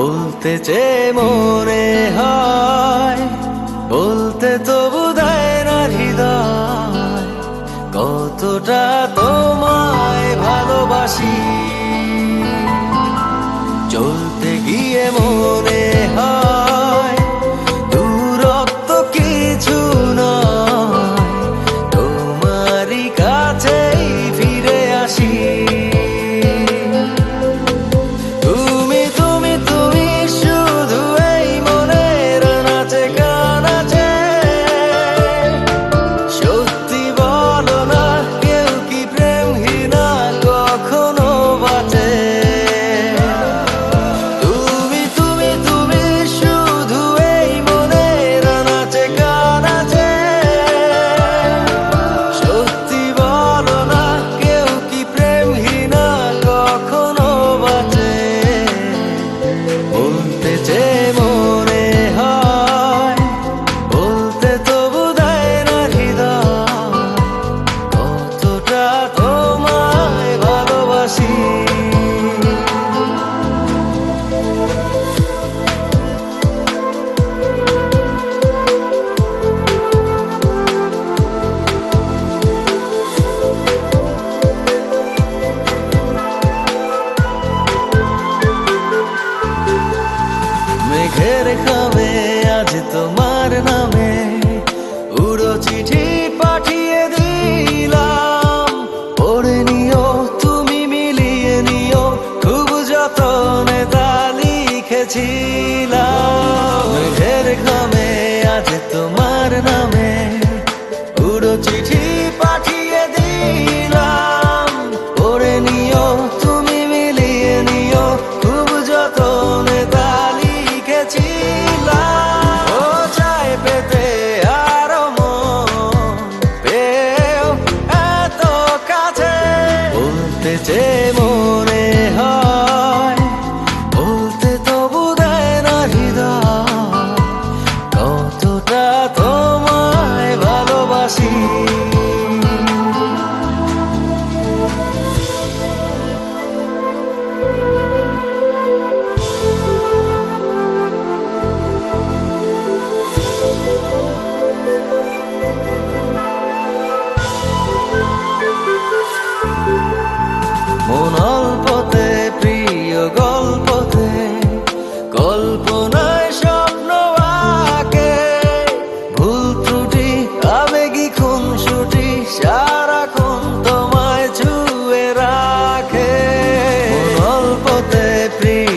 বলতে চেয়ে মনে হয়, বলতে তবু দেয় না হৃদয়, কতটা তোমায় ভালোবাসি। চলতে গিয়ে মনে হয় দূরত্ব কিছু নয়, তোমারই কাছেই ফিরে আসি। মেঘের খামে আজ তোমার নামে উড়ো চিঠি পাঠিয়ে দিলাম, পড়ে নিও তুমি মিলিয়ে নিও, খুব যতনে তা লিখেছিলাম। মেঘের খামে আজ তোমার নামে উড়ো চিঠি পাঠিয়ে দিলাম, পড়ে নিও তুমি মিলিয়ে নিও, খুব যতনে তা লিখেছিলাম। ও চায় পেতে আরো মন পেও এত কাছে, বলতে চেয়ে মনে হয়, বলতে তবু দেয় না হৃদয়, কতটা তোমায় ভালোবাসি। মন অল্পতে প্রিয় গল্পতে, কল্পনায় স্বপ্ন আঁকে, ভুল ত্রুটি আবেগী খুনসুটি সারাক্ষণ তোমায় ছুঁয়ে রাখে। মন অল্পতে প্রিয়